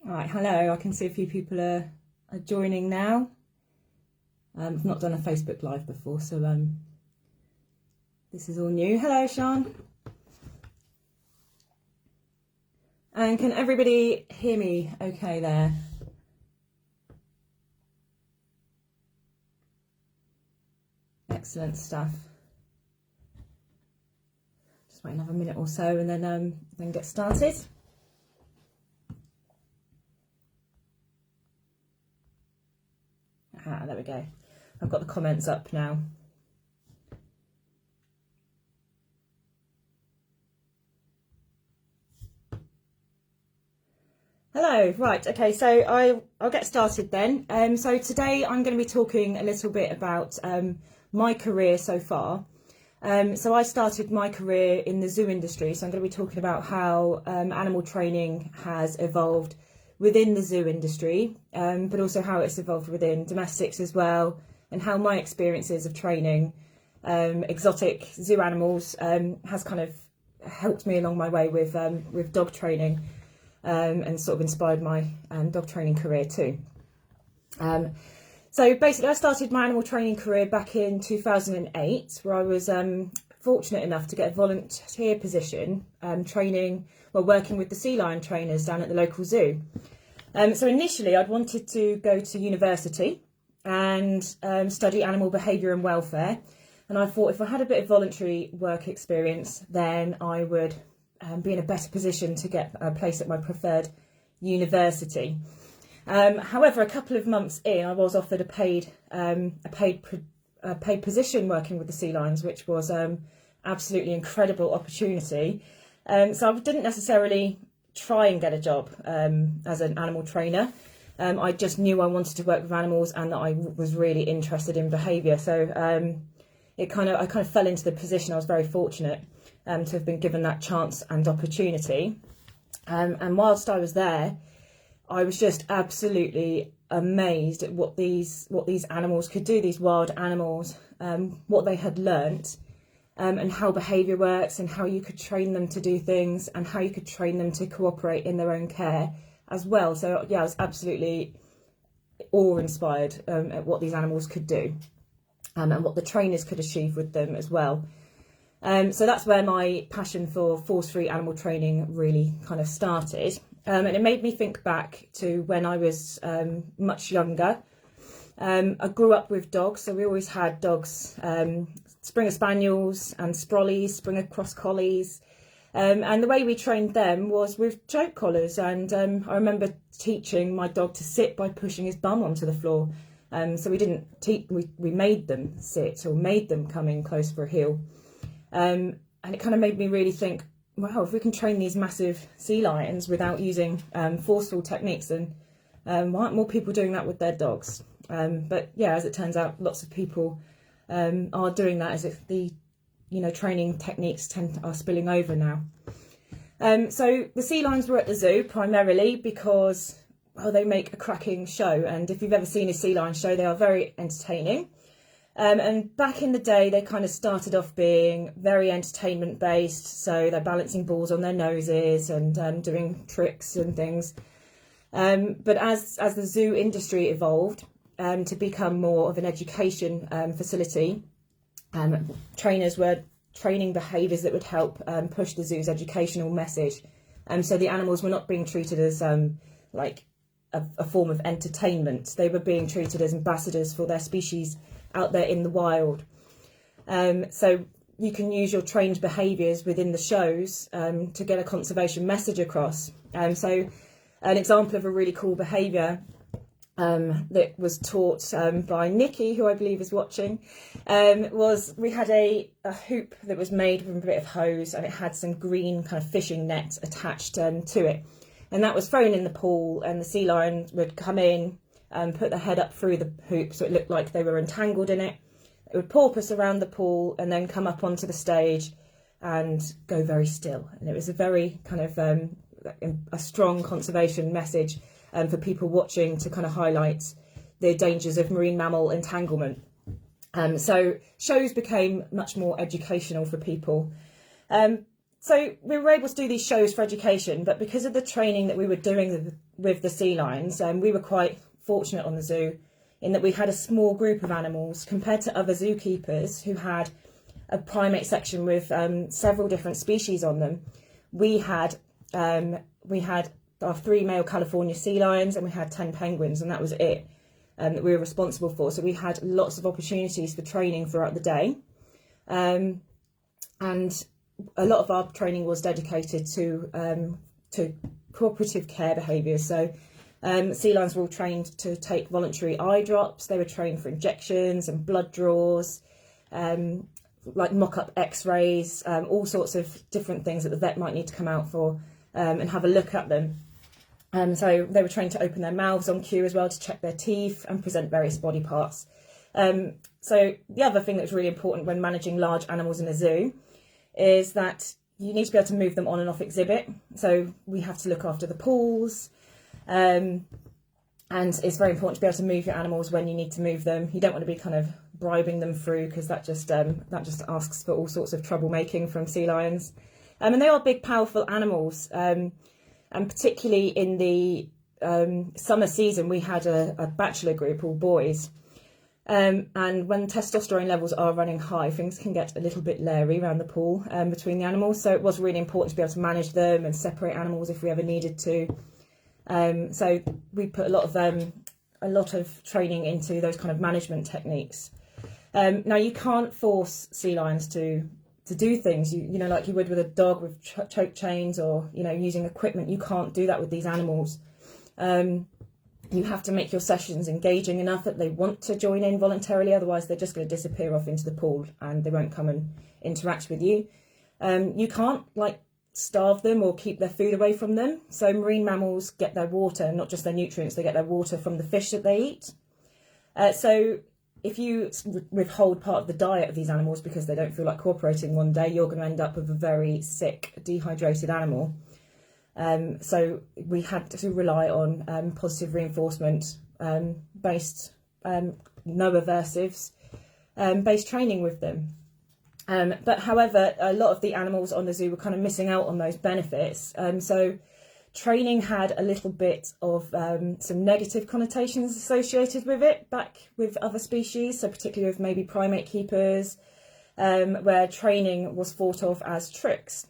Right, hello. I can see a few people are joining now. I've not done a Facebook Live before, so this is all new. Hello, Sean. And can everybody hear me okay there? Excellent stuff. Just wait another minute or so and then get started. There we go. I've got the comments up now. Hello, right, okay, so I'll get started then. So today I'm going to be talking a little bit about my career so far. So I started my career in the zoo industry, so I'm going to be talking about how animal training has evolved within the zoo industry, but also how it's evolved within domestics as well, and how my experiences of training exotic zoo animals has kind of helped me along my way with dog training, and sort of inspired my dog training career too. So basically I started my animal training career back in 2008, where I was fortunate enough to get a volunteer position working with the sea lion trainers down at the local zoo. So initially I'd wanted to go to university and study animal behaviour and welfare, and I thought if I had a bit of voluntary work experience then I would be in a better position to get a place at my preferred university. However, a couple of months in, I was offered a paid position working with the sea lions, which was absolutely incredible opportunity. So I didn't necessarily try and get a job as an animal trainer. I just knew I wanted to work with animals and that I was really interested in behaviour. So I kind of fell into the position. I was very fortunate to have been given that chance and opportunity. And whilst I was there, I was just absolutely amazed at what these animals could do, these wild animals, what they had learnt, and how behaviour works, and how you could train them to do things, and how you could train them to cooperate in their own care as well. So yeah, I was absolutely awe-inspired at what these animals could do, and what the trainers could achieve with them as well. So that's where my passion for force-free animal training really kind of started. And it made me think back to when I was much younger. I grew up with dogs, so we always had dogs, Springer Spaniels and Sprollies, Springer Cross Collies. And the way we trained them was with choke collars. And I remember teaching my dog to sit by pushing his bum onto the floor. So we didn't we made them sit, or made them come in close for a heel. And it kind of made me really think, wow, if we can train these massive sea lions without using forceful techniques, then why aren't more people doing that with their dogs? But yeah, as it turns out, lots of people are doing that, as if the training techniques are spilling over now. So the sea lions were at the zoo primarily because, well, they make a cracking show, and if you've ever seen a sea lion show, they are very entertaining. And back in the day, they kind of started off being very entertainment based. So they're balancing balls on their noses and doing tricks and things. But as the zoo industry evolved to become more of an education facility, trainers were training behaviours that would help push the zoo's educational message. So the animals were not being treated as like a form of entertainment. They were being treated as ambassadors for their species out there in the wild. So you can use your trained behaviours within the shows to get a conservation message across. So an example of a really cool behaviour that was taught by Nikki, who I believe is watching, was we had a hoop that was made from a bit of hose, and it had some green kind of fishing net attached to it. And that was thrown in the pool, and the sea lion would come in and put their head up through the hoop so it looked like they were entangled in it. It would porpoise around the pool and then come up onto the stage and go very still. And it was a very kind of a strong conservation message for people watching, to kind of highlight the dangers of marine mammal entanglement. So shows became much more educational for people. So we were able to do these shows for education, but because of the training that we were doing with the sea lions, we were quite fortunate on the zoo in that we had a small group of animals compared to other zookeepers who had a primate section with several different species on them. We had our 3 male California sea lions and we had 10 penguins, and that was it that we were responsible for. So we had lots of opportunities for training throughout the day, and a lot of our training was dedicated to cooperative care behaviours. So sea lions were all trained to take voluntary eye drops. They were trained for injections and blood draws, like mock-up x-rays, all sorts of different things that the vet might need to come out for and have a look at them. So they were trained to open their mouths on cue as well, to check their teeth and present various body parts. So the other thing that's really important when managing large animals in a zoo is that you need to be able to move them on and off exhibit. So we have to look after the pools, and it's very important to be able to move your animals when you need to move them. You don't want to be kind of bribing them through, because that just asks for all sorts of troublemaking from sea lions. And they are big, powerful animals, and particularly in the summer season, we had a bachelor group, all boys. And when testosterone levels are running high, things can get a little bit leery around the pool between the animals. So it was really important to be able to manage them and separate animals if we ever needed to. So we put a lot of training into those kind of management techniques. Now you can't force sea lions to do things, you know, like you would with a dog with choke chains or, you know, using equipment. You can't do that with these animals. You have to make your sessions engaging enough that they want to join in voluntarily, otherwise they're just going to disappear off into the pool and they won't come and interact with you. You can't like starve them or keep their food away from them. So marine mammals get their water, not just their nutrients, they get their water from the fish that they eat. So if you withhold part of the diet of these animals because they don't feel like cooperating one day, you're going to end up with a very sick, dehydrated animal. So we had to rely on positive reinforcement based, no aversives, based training with them. But however, a lot of the animals on the zoo were kind of missing out on those benefits. So training had a little bit of some negative connotations associated with it back with other species, so particularly with maybe primate keepers, where training was thought of as tricks.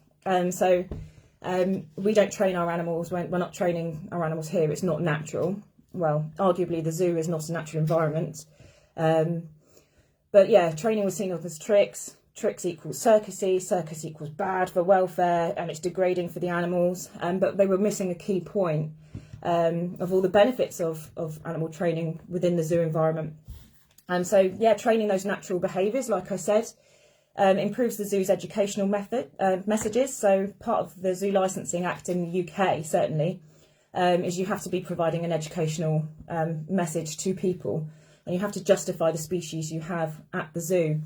We don't train our animals when we're not training our animals here. It's not natural. Well, arguably the zoo is not a natural environment. But yeah, training was seen as tricks. Tricks equals circusy, circus equals bad for welfare, and it's degrading for the animals. But they were missing a key point of all the benefits of animal training within the zoo environment. So yeah, training those natural behaviours, like I said, improves the zoo's educational messages. So part of the Zoo Licensing Act in the UK, certainly, is you have to be providing an educational message to people, and you have to justify the species you have at the zoo.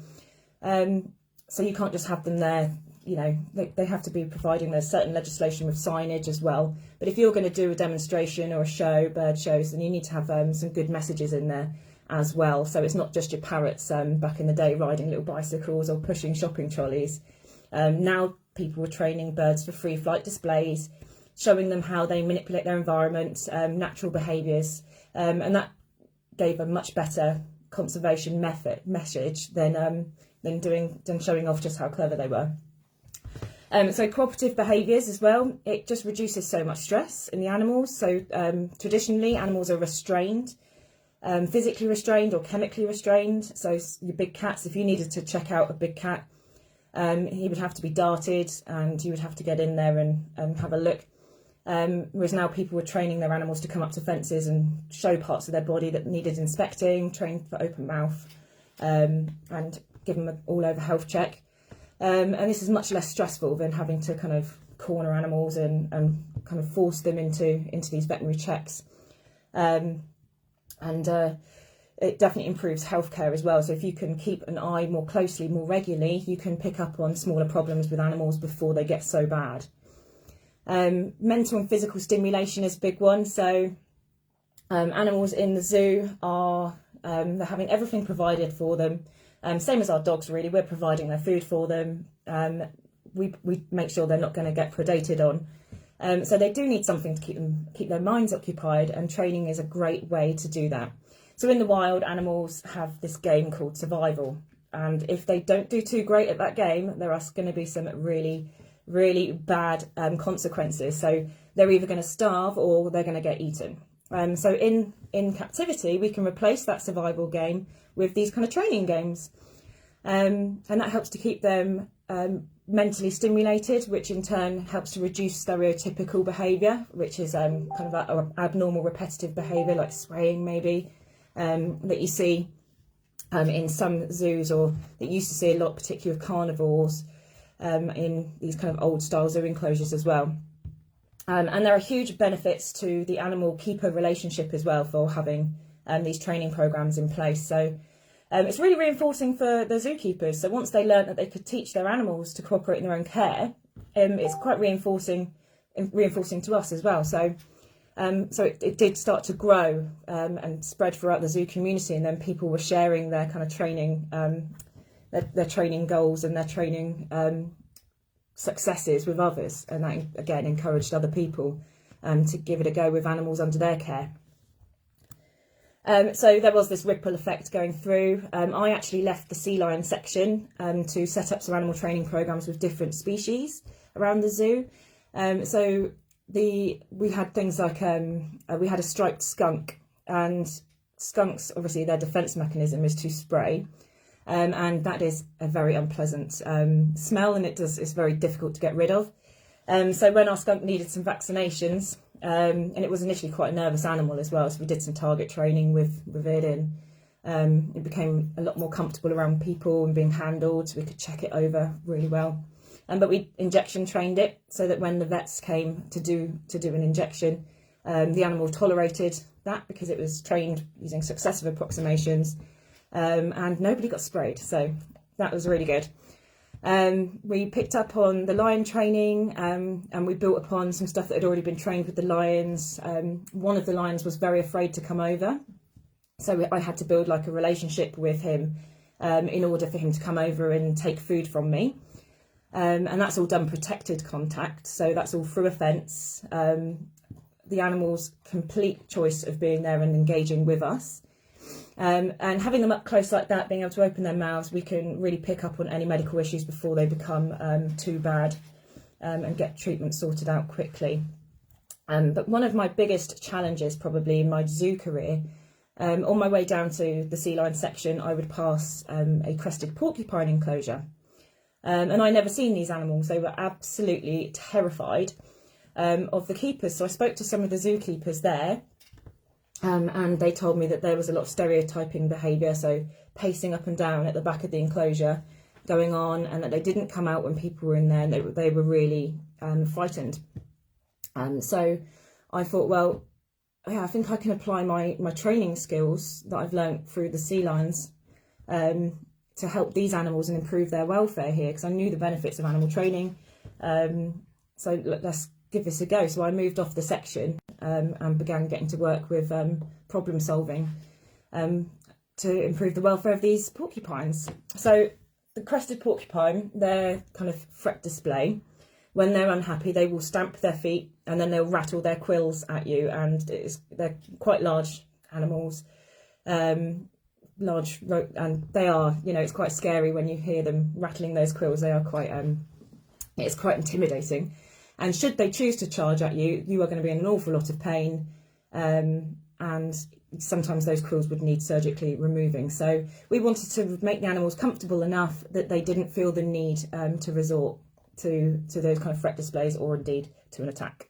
So you can't just have them there, you know, they have to be providing, there's certain legislation with signage as well. But if you're going to do a demonstration or a show, bird shows, then you need to have some good messages in there as well. So it's not just your parrots back in the day riding little bicycles or pushing shopping trolleys. Now people were training birds for free flight displays, showing them how they manipulate their environment, natural behaviours, and that gave a much better conservation message than showing off just how clever they were. So cooperative behaviours as well, it just reduces so much stress in the animals. So traditionally animals are restrained, physically restrained or chemically restrained. So your big cats, if you needed to check out a big cat, he would have to be darted and you would have to get in there and have a look. Whereas now people were training their animals to come up to fences and show parts of their body that needed inspecting, trained for open mouth, and give them an all-over health check. And this is much less stressful than having to kind of corner animals and kind of force them into these veterinary checks. And it definitely improves healthcare as well. So if you can keep an eye more closely, more regularly, you can pick up on smaller problems with animals before they get so bad. Mental and physical stimulation is a big one. So animals in the zoo are they're having everything provided for them. Same as our dogs, really. We're providing their food for them. we make sure they're not going to get predated on. So they do need something to keep their minds occupied, and training is a great way to do that. So in the wild, animals have this game called survival, and if they don't do too great at that game, there are going to be some really, really bad consequences. So they're either going to starve or they're going to get eaten. So in captivity, we can replace that survival game with these kind of training games. And that helps to keep them mentally stimulated, which in turn helps to reduce stereotypical behaviour, which is kind of that abnormal repetitive behaviour like spraying maybe, that you see in some zoos, or that you used to see a lot, particularly with carnivores, in these kind of old style zoo enclosures as well. And there are huge benefits to the animal keeper relationship as well for having these training programs in place. So it's really reinforcing for the zookeepers. So once they learned that they could teach their animals to cooperate in their own care, it's quite reinforcing to us as well. So it did start to grow and spread throughout the zoo community, and then people were sharing their kind of training, their training goals and their training successes with others, and that again encouraged other people to give it a go with animals under their care. So there was this ripple effect going through. I actually left the sea lion section to set up some animal training programs with different species around the zoo. So we had things like we had a striped skunk, and skunks, obviously their defense mechanism is to spray. And that is a very unpleasant smell, and it's very difficult to get rid of. So when our skunk needed some vaccinations, and it was initially quite a nervous animal as well, so we did some target training with it, and it became a lot more comfortable around people and being handled, so we could check it over really well. But we injection trained it so that when the vets came to do an injection, the animal tolerated that because it was trained using successive approximations. And nobody got sprayed, so that was really good. We picked up on the lion training, and we built upon some stuff that had already been trained with the lions. One of the lions was very afraid to come over, so I had to build like a relationship with him in order for him to come over and take food from me. And that's all done protected contact, so that's all through a fence. The animal's complete choice of being there and engaging with us. And having them up close like that, being able to open their mouths, we can really pick up on any medical issues before they become too bad, and get treatment sorted out quickly. But one of my biggest challenges probably in my zoo career, on my way down to the sea lion section, I would pass a crested porcupine enclosure. And I'd never seen these animals. They were absolutely terrified of the keepers. So I spoke to some of the zookeepers there. And they told me that there was a lot of stereotyping behaviour, so pacing up and down at the back of the enclosure going on, and that they didn't come out when people were in there, and they were really frightened. So I thought, well, yeah, I think I can apply my training skills that I've learnt through the sea lions to help these animals and improve their welfare here, because I knew the benefits of animal training. So let's give this a go. So I moved off the section and began getting to work with problem solving to improve the welfare of these porcupines. So the crested porcupine, their kind of threat display, when they're unhappy, they will stamp their feet and then they'll rattle their quills at you, and they're quite large animals, and they are, it's quite scary when you hear them rattling those quills. They are quite, it's quite intimidating. And should they choose to charge at you, you are going to be in an awful lot of pain, and sometimes those quills would need surgically removing. So we wanted to make the animals comfortable enough that they didn't feel the need to resort to those kind of threat displays, or indeed to an attack.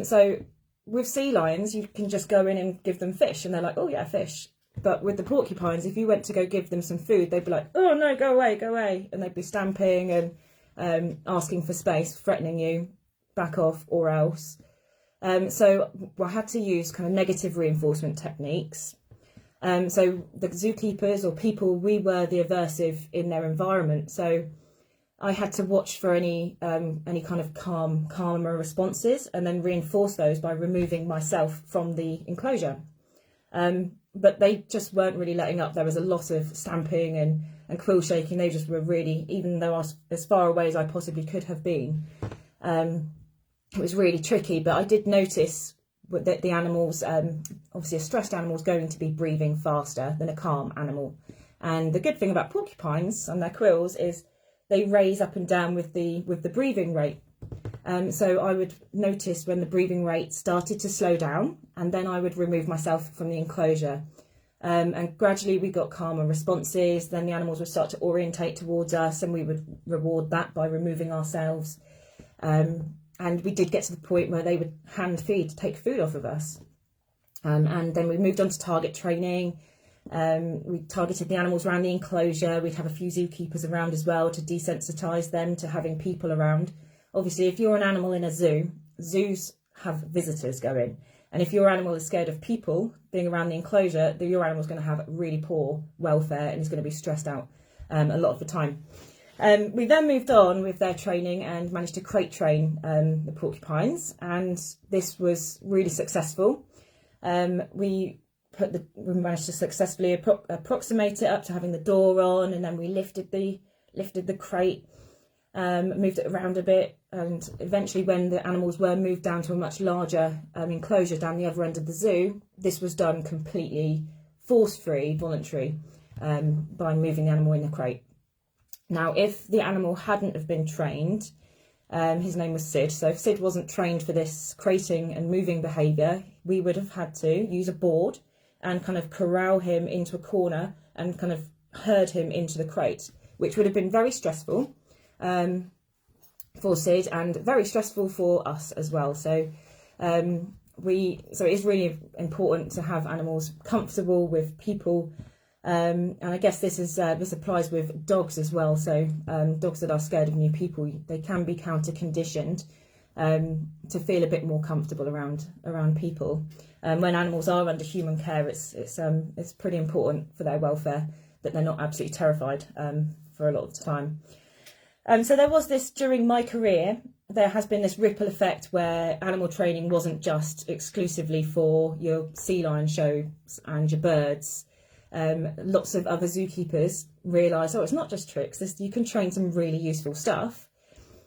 So with sea lions, you can just go in and give them fish, and they're like, oh yeah, fish. But with the porcupines, if you went to go give them some food, they'd be like, oh no, go away, and they'd be stamping and asking for space, threatening you, back off or else. So I had to use kind of negative reinforcement techniques. So the zookeepers or people, we were the aversive in their environment. So I had to watch for any kind of calmer responses, and then reinforce those by removing myself from the enclosure. But they just weren't really letting up. There was a lot of stamping and quill shaking. They just were really, even though I was as far away as I possibly could have been, it was really tricky. But I did notice that the animals, obviously a stressed animal is going to be breathing faster than a calm animal. And the good thing about porcupines and their quills is they raise up and down with the breathing rate. So I would notice when the breathing rate started to slow down, and then I would remove myself from the enclosure. And gradually we got calmer responses. Then the animals would start to orientate towards us, and we would reward that by removing ourselves. And we did get to the point where they would hand feed, take food off of us. And then we moved on to target training. We targeted the animals around the enclosure. We'd have a few zookeepers around as well to desensitise them to having people around. Obviously, if you're an animal in a zoo, zoos have visitors go in. And if your animal is scared of people being around the enclosure, your animal's going to have really poor welfare and is going to be stressed out a lot of the time. We then moved on with their training and managed to crate train the porcupines, and this was really successful. We managed to successfully approximate it up to having the door on, and then we lifted the crate, moved it around a bit, and eventually when the animals were moved down to a much larger enclosure down the other end of the zoo, this was done completely force-free, voluntary, by moving the animal in the crate. Now, if the animal hadn't have been trained, his name was Sid, so if Sid wasn't trained for this crating and moving behaviour, we would have had to use a board and kind of corral him into a corner and kind of herd him into the crate, which would have been very stressful for Sid and very stressful for us as well. So so it is really important to have animals comfortable with people. And I guess this applies with dogs as well. So dogs that are scared of new people, they can be counter conditioned to feel a bit more comfortable around people. When animals are under human care, it's pretty important for their welfare that they're not absolutely terrified for a lot of the time. So there was this, during my career, there has been this ripple effect where animal training wasn't just exclusively for your sea lion shows and your birds. Lots of other zookeepers realise, it's not just tricks, you can train some really useful stuff.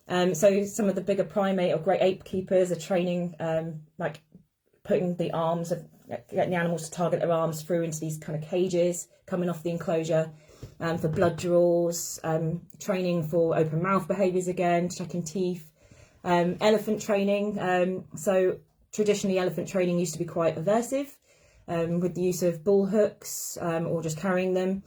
So some of the bigger primate or great ape keepers are training, like putting the arms of, getting the animals to target their arms through into these kind of cages coming off the enclosure, for blood draws, training for open mouth behaviours again, checking teeth, elephant training. So traditionally elephant training used to be quite aversive, with the use of bull hooks or just carrying them.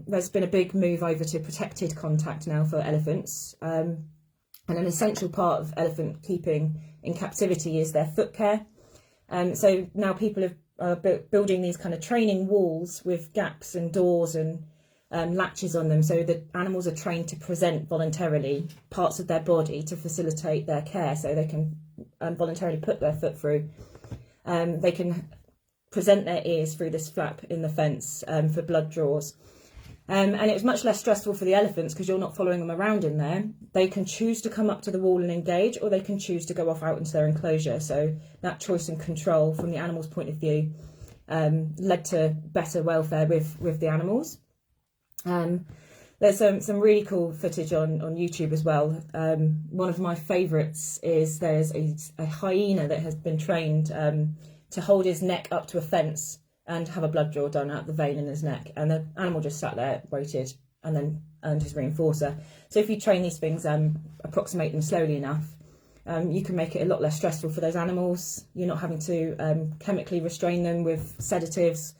There's been a big move over to protected contact now for elephants. And an essential part of elephant keeping in captivity is their foot care. So now people are building these kind of training walls with gaps and doors and latches on them, so that animals are trained to present voluntarily parts of their body to facilitate their care, so they can voluntarily put their foot through. They can present their ears through this flap in the fence for blood draws. And it was much less stressful for the elephants because you're not following them around in there. They can choose to come up to the wall and engage, or they can choose to go off out into their enclosure. So that choice and control from the animal's point of view led to better welfare with the animals. There's some really cool footage on YouTube as well. One of my favourites is there's a hyena that has been trained to hold his neck up to a fence and have a blood draw done out the vein in his neck, and the animal just sat there, waited, and then earned his reinforcer. So if you train these things, approximate them slowly enough, you can make it a lot less stressful for those animals. You're not having to chemically restrain them with sedatives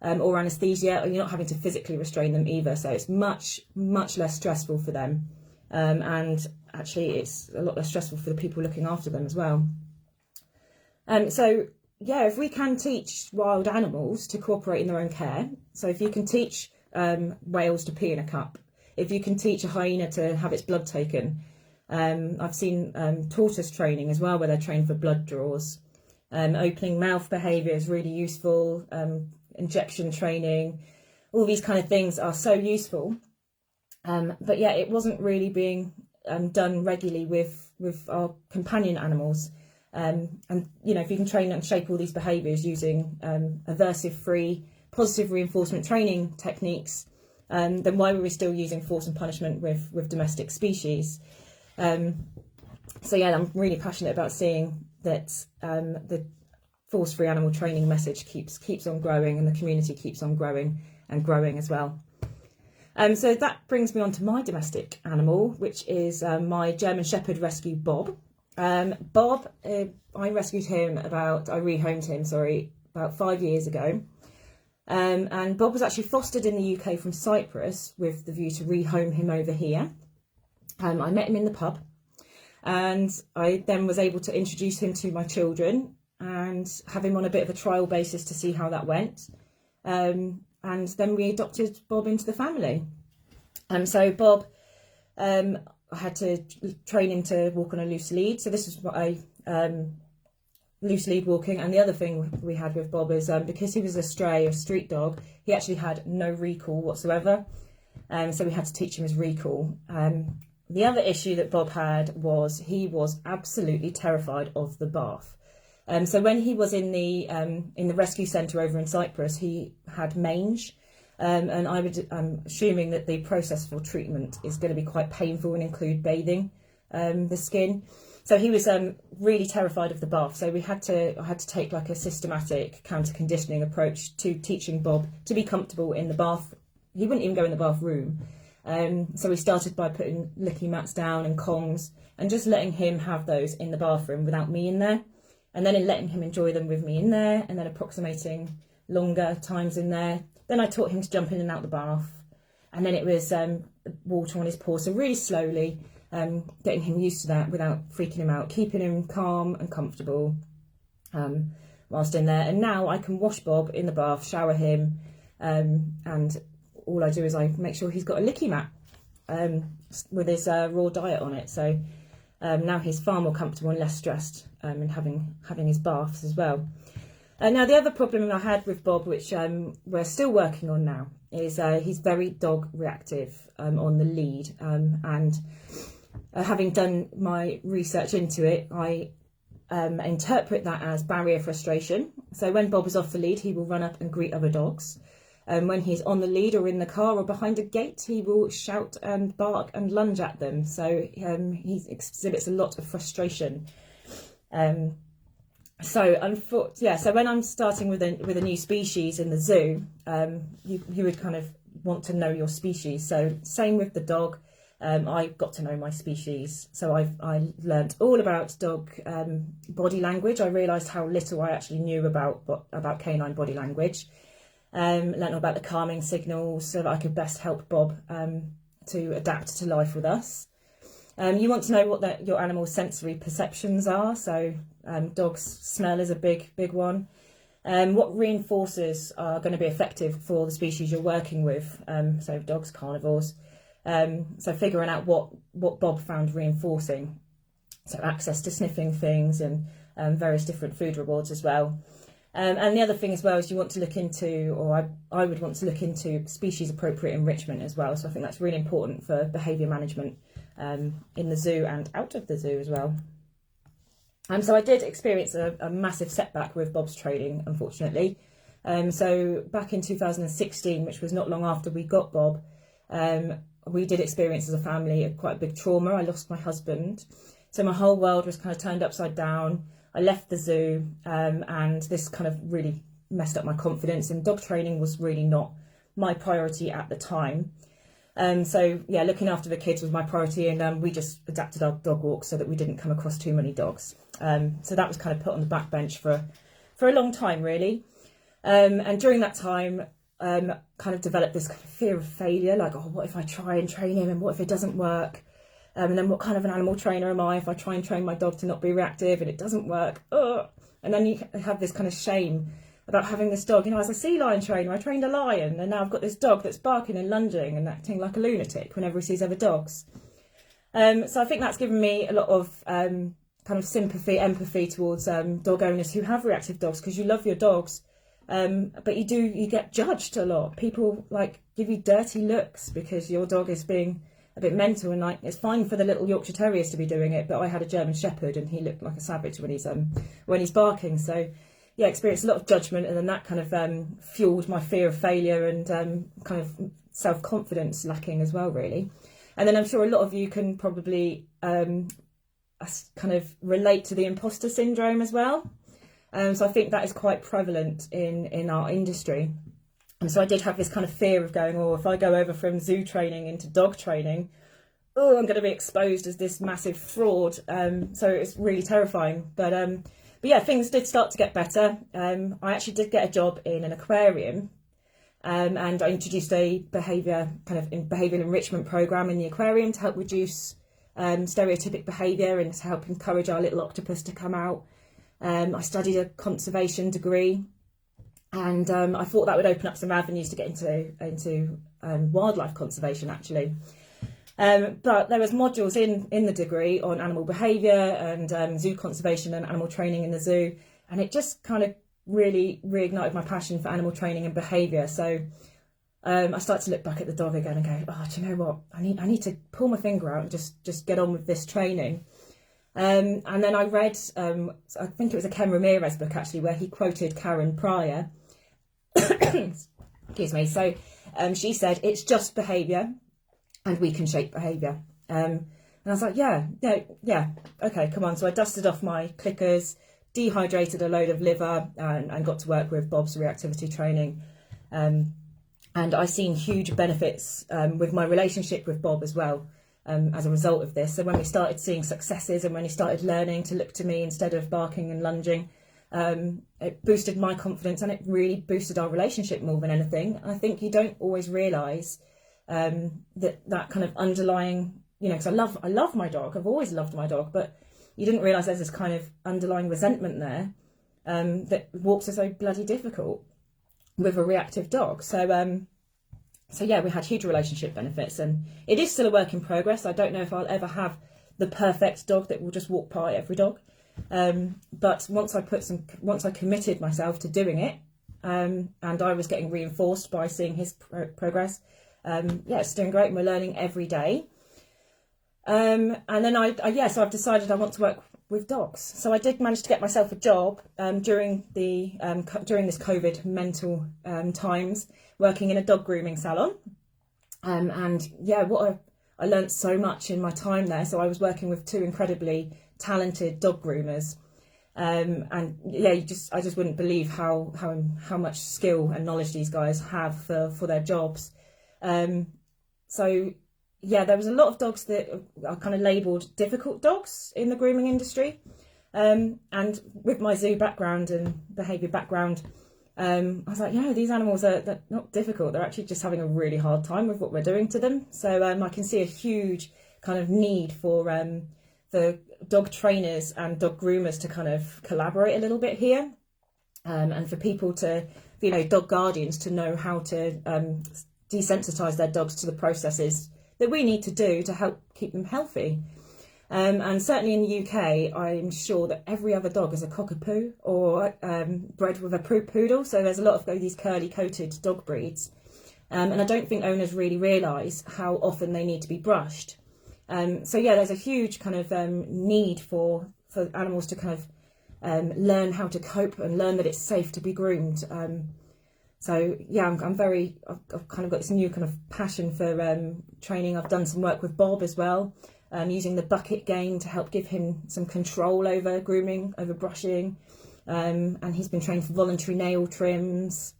or anaesthesia, or you're not having to physically restrain them either. So it's much less stressful for them, and actually it's a lot less stressful for the people looking after them as well. So yeah, if we can teach wild animals to cooperate in their own care, so if you can teach whales to pee in a cup, if you can teach a hyena to have its blood taken, I've seen tortoise training as well, where they're trained for blood draws. Opening mouth behaviour is really useful. Injection training, all these kind of things are so useful. But yeah, it wasn't really being done regularly with our companion animals. And you know, if you can train and shape all these behaviours using aversive-free, positive reinforcement training techniques, then why were we still using force and punishment with domestic species? So yeah, I'm really passionate about seeing that the force-free animal training message keeps on growing, and the community keeps on growing and growing as well. So that brings me on to my domestic animal, which is my German Shepherd rescue, Bob. Bob, I rehomed him, about 5 years ago. And Bob was actually fostered in the UK from Cyprus with the view to rehome him over here. I met him in the pub, and I then was able to introduce him to my children and have him on a bit of a trial basis to see how that went. And then we adopted Bob into the family. So Bob, I had to train him to walk on a loose lead. So this is what loose lead walking. And the other thing we had with Bob is because he was a street dog, he actually had no recall whatsoever. So we had to teach him his recall. The other issue that Bob had was he was absolutely terrified of the bath. So when he was in the rescue centre over in Cyprus, he had mange, and I'm assuming that the process for treatment is going to be quite painful and include bathing the skin. So he was really terrified of the bath. So I had to take like a systematic counter conditioning approach to teaching Bob to be comfortable in the bath. He wouldn't even go in the bathroom. So we started by putting licking mats down and Kongs and just letting him have those in the bathroom without me in there. And then in letting him enjoy them with me in there, and then approximating longer times in there. Then I taught him to jump in and out the bath. And then it was water on his paw. So really slowly getting him used to that without freaking him out, keeping him calm and comfortable whilst in there. And now I can wash Bob in the bath, shower him, and all I do is I make sure he's got a licky mat with his raw diet on it. So now he's far more comfortable and less stressed in having his baths as well. Now the other problem I had with Bob, which we're still working on now, is he's very dog reactive on the lead. And having done my research into it, I interpret that as barrier frustration. So when Bob is off the lead, he will run up and greet other dogs. When he's on the lead or in the car or behind a gate, he will shout and bark and lunge at them. So he exhibits a lot of frustration. So when I'm starting with a new species in the zoo, you would kind of want to know your species. So same with the dog. I got to know my species. So I learnt all about dog body language. I realised how little I actually knew about canine body language. Learned all about the calming signals so that I could best help Bob to adapt to life with us. You want to know what your animal's sensory perceptions are. So dogs' smell is a big one. What reinforcers are going to be effective for the species you're working with. So dogs, carnivores. So figuring out what Bob found reinforcing. So access to sniffing things and various different food rewards as well. And the other thing as well is you want to look into, or I would want to look into species appropriate enrichment as well. So I think that's really important for behaviour management in the zoo and out of the zoo as well. So I did experience a massive setback with Bob's training, unfortunately. So back in 2016, which was not long after we got Bob, we did experience as a family quite a big trauma. I lost my husband. So my whole world was kind of turned upside down. I left the zoo and this kind of really messed up my confidence, and dog training was really not my priority at the time. So yeah, looking after the kids was my priority, and we just adapted our dog walks so that we didn't come across too many dogs. So that was kind of put on the back bench for a long time, really. And during that time, kind of developed this kind of fear of failure, like, oh, what if I try and train him, and what if it doesn't work? And then what kind of an animal trainer am I if I try and train my dog to not be reactive and it doesn't work? Ugh. And then you have this kind of shame about having this dog. You know, as a sea lion trainer, I trained a lion, and now I've got this dog that's barking and lunging and acting like a lunatic whenever he sees other dogs. So I think that's given me a lot of kind of sympathy, empathy towards dog owners who have reactive dogs, because you love your dogs, but you get judged a lot. People like give you dirty looks because your dog is being a bit mental, and like it's fine for the little Yorkshire Terriers to be doing it, but I had a German Shepherd and he looked like a savage when he's barking. So experienced a lot of judgment, and then that kind of fueled my fear of failure and kind of self-confidence lacking as well, really. And then I'm sure a lot of you can probably kind of relate to the imposter syndrome as well. So I think that is quite prevalent in our industry. And so I did have this kind of fear of going, oh, if I go over from zoo training into dog training, oh, I'm going to be exposed as this massive fraud. So it's really terrifying. But yeah, things did start to get better. I actually did get a job in an aquarium, and I introduced a behavioural enrichment program in the aquarium to help reduce stereotypic behaviour and to help encourage our little octopus to come out. I studied a conservation degree, and I thought that would open up some avenues to get into wildlife conservation, actually. But there was modules in the degree on animal behaviour and zoo conservation and animal training in the zoo, and it just kind of really reignited my passion for animal training and behaviour. So I started to look back at the dog again and go, oh, do you know what? I need to pull my finger out and just get on with this training. And then I read, I think it was a Ken Ramirez book actually, where he quoted Karen Pryor. Excuse me. So she said, it's just behaviour and we can shape behaviour. And I was like, yeah, okay, come on. So I dusted off my clickers, dehydrated a load of liver, and got to work with Bob's reactivity training. And I seen huge benefits with my relationship with Bob as well. As a result of this. So when we started seeing successes and when he started learning to look to me instead of barking and lunging, it boosted my confidence, and it really boosted our relationship more than anything. I think you don't always realise that kind of underlying, because I love my dog, I've always loved my dog, but you didn't realise there's this kind of underlying resentment there that walks are so bloody difficult with a reactive dog. So yeah, we had huge relationship benefits, and it is still a work in progress. I don't know if I'll ever have the perfect dog that will just walk by every dog. But once I committed myself to doing it, and I was getting reinforced by seeing his progress, it's doing great, and we're learning every day. And then so I've decided I want to work with dogs. So I did manage to get myself a job during this COVID mental times, working in a dog grooming salon. And yeah, I learned so much in my time there. So I was working with two incredibly talented dog groomers. And yeah, I just wouldn't believe how much skill and knowledge these guys have for their jobs. So yeah, there was a lot of dogs that are kind of labelled difficult dogs in the grooming industry. And with my zoo background and behaviour background, I was like, these animals they're not difficult. They're actually just having a really hard time with what we're doing to them. So I can see a huge kind of need for dog trainers and dog groomers to kind of collaborate a little bit here, and for people to, dog guardians to know how to desensitise their dogs to the processes that we need to do to help keep them healthy. And certainly in the UK, I'm sure that every other dog is a cockapoo or bred with a poodle. So there's a lot of these curly-coated dog breeds. And I don't think owners really realise how often they need to be brushed. So yeah, there's a huge kind of need for animals to kind of learn how to cope and learn that it's safe to be groomed. So yeah, I've kind of got this new kind of passion for training. I've done some work with Bob as well, using the bucket game to help give him some control over grooming, over brushing. And he's been trained for voluntary nail trims.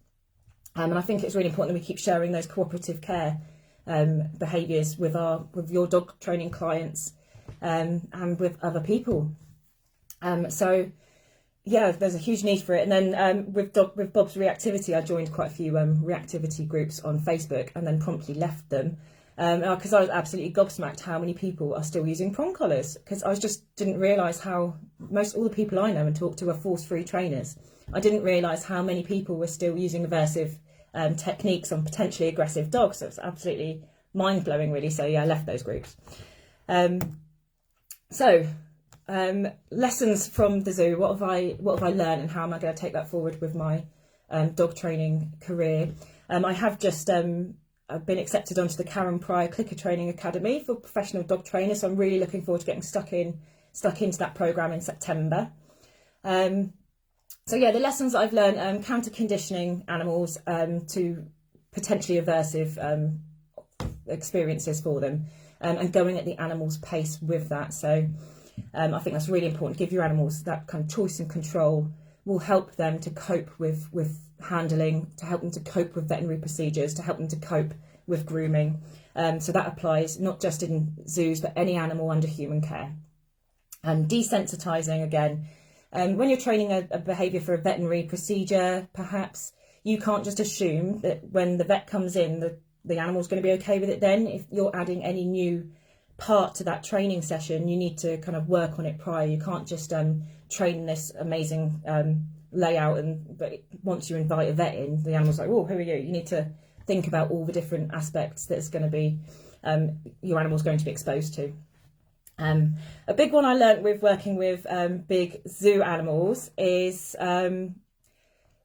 And I think it's really important that we keep sharing those cooperative care behaviours with your dog training clients and with other people. So yeah, there's a huge need for it. And then with Bob's reactivity, I joined quite a few reactivity groups on Facebook and then promptly left them because I was absolutely gobsmacked how many people are still using prong collars, because I just didn't realise how all the people I know and talk to are force-free trainers. I didn't realise how many people were still using aversive techniques on potentially aggressive dogs. So it's absolutely mind-blowing, really. So yeah, I left those groups. Lessons from the zoo. What have I learned, and how am I going to take that forward with my dog training career? I have just I've been accepted onto the Karen Pryor Clicker Training Academy for professional dog trainers. So I'm really looking forward to getting stuck into that program in September. So yeah, the lessons that I've learned, counter conditioning animals to potentially aversive experiences for them, and going at the animal's pace with that. So I think that's really important. Give your animals that kind of choice and control will help them to cope with handling, to help them to cope with veterinary procedures, to help them to cope with grooming. So that applies not just in zoos, but any animal under human care. Desensitizing again. When you're training a behaviour for a veterinary procedure, perhaps you can't just assume that when the vet comes in, the animal's going to be okay with it then. If you're adding any new part to that training session, you need to kind of work on it prior. You can't just train this amazing layout, but once you invite a vet in, the animal's like, oh, who are you? You need to think about all the different aspects that it's going to be, your animal's going to be exposed to. A big one I learnt with working with big zoo animals is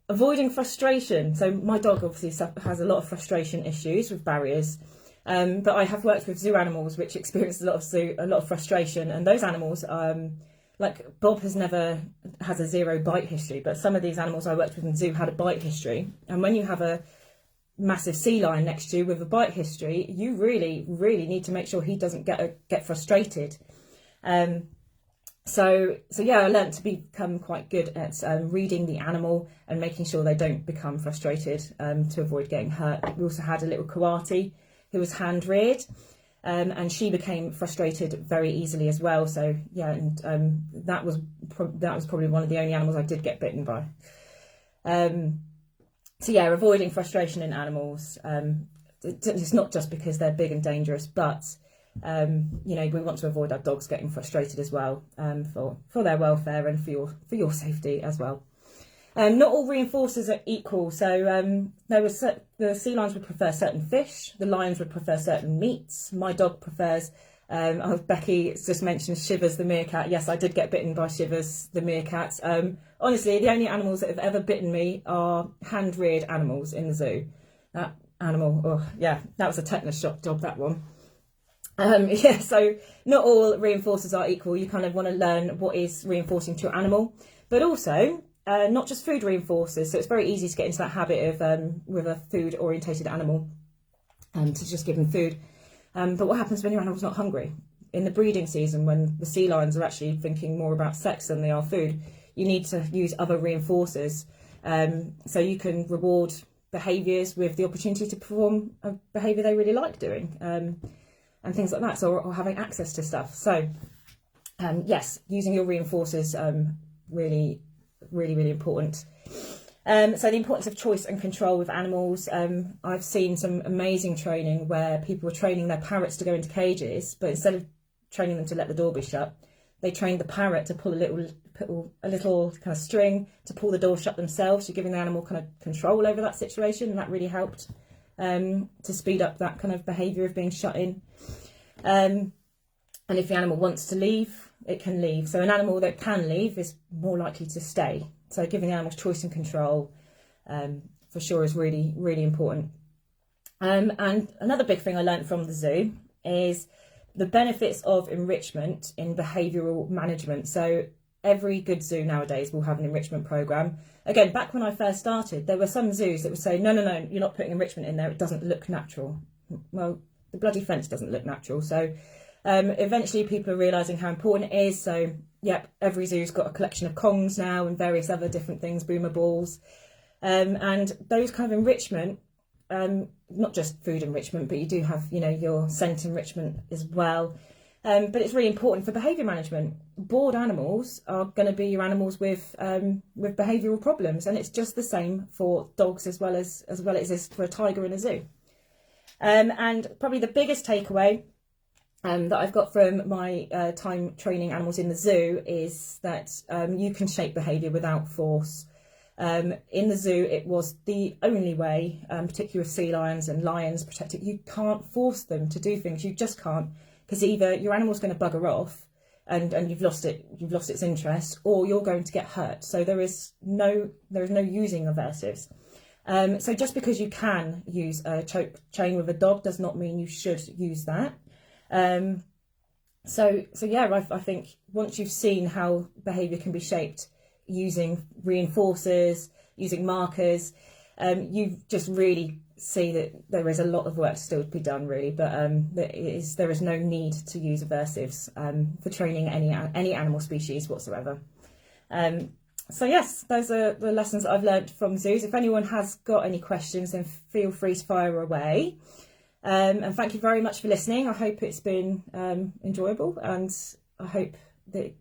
avoiding frustration. So my dog obviously has a lot of frustration issues with barriers, but I have worked with zoo animals which experience a lot of frustration, and those animals, like Bob has a zero bite history, but some of these animals I worked with in zoo had a bite history, and when you have a massive sea lion next to you with a bite history, you really need to make sure he doesn't get frustrated. So yeah, I learned to become quite good at reading the animal and making sure they don't become frustrated, to avoid getting hurt. We also had a little coati who was hand reared, and she became frustrated very easily as well. So yeah, and that was probably one of the only animals I did get bitten by. So yeah, avoiding frustration in animals. It's not just because they're big and dangerous, but you know, we want to avoid our dogs getting frustrated as well, for their welfare and for your safety as well. Not all reinforcers are equal. So the sea lions would prefer certain fish, the lions would prefer certain meats. My dog prefers, Becky just mentioned Shivers the meerkat. Yes, I did get bitten by Shivers the meerkat. Honestly, the only animals that have ever bitten me are hand-reared animals in the zoo. That animal, oh yeah, that was a tetanus shot job, that one. Yeah, so not all reinforcers are equal. You kind of want to learn what is reinforcing to your animal, but also not just food reinforcers. So it's very easy to get into that habit of, with a food-orientated animal, to just give them food. But what happens when your animal's not hungry? In the breeding season, when the sea lions are actually thinking more about sex than they are food, you need to use other reinforcers. So you can reward behaviours with the opportunity to perform a behaviour they really like doing, and things like that, so, or having access to stuff. So yes, using your reinforcers, really important. So the importance of choice and control with animals. I've seen some amazing training where people were training their parrots to go into cages, but instead of training them to let the door be shut, they trained the parrot to pull a little kind of string to pull the door shut themselves. You're giving the animal kind of control over that situation, and that really helped to speed up that kind of behaviour of being shut in. And if the animal wants to leave, it can leave. So an animal that can leave is more likely to stay. So giving the animals choice and control, for sure, is really important. And another big thing I learned from the zoo is the benefits of enrichment in behavioural management. So every good zoo nowadays will have an enrichment programme. Again, back when I first started, there were some zoos that would say, no, you're not putting enrichment in there, it doesn't look natural. Well, the bloody fence doesn't look natural. So eventually people are realising how important it is. So yep, every zoo's got a collection of Kongs now and various other different things, boomer balls. And those kind of enrichment, not just food enrichment, but you do have, you know, your scent enrichment as well. But it's really important for behaviour management. Bored animals are going to be your animals with behavioural problems, and it's just the same for dogs as well as it is for a tiger in a zoo. And probably the biggest takeaway that I've got from my time training animals in the zoo is that you can shape behaviour without force. In the zoo, it was the only way, particularly with sea lions and lions protected. You can't force them to do things. You just can't, because either your animal's going to bugger off and you've lost its interest, or you're going to get hurt. So there is no using aversives. So just because you can use a choke chain with a dog does not mean you should use that. So yeah, I think once you've seen how behaviour can be shaped using reinforcers, using markers, you just really see that there is a lot of work still to be done, really, but there is no need to use aversives for training any animal species whatsoever. So yes, those are the lessons that I've learned from zoos. If anyone has got any questions, then feel free to fire away. And thank you very much for listening. I hope it's been enjoyable, and I hope that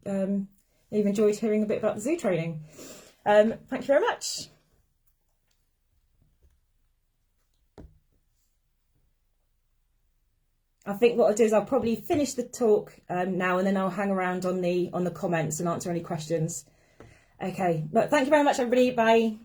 you've enjoyed hearing a bit about the zoo training. Thank you very much. I think what I'll do is I'll probably finish the talk now, and then I'll hang around on the comments and answer any questions. Okay, but thank you very much, everybody. Bye.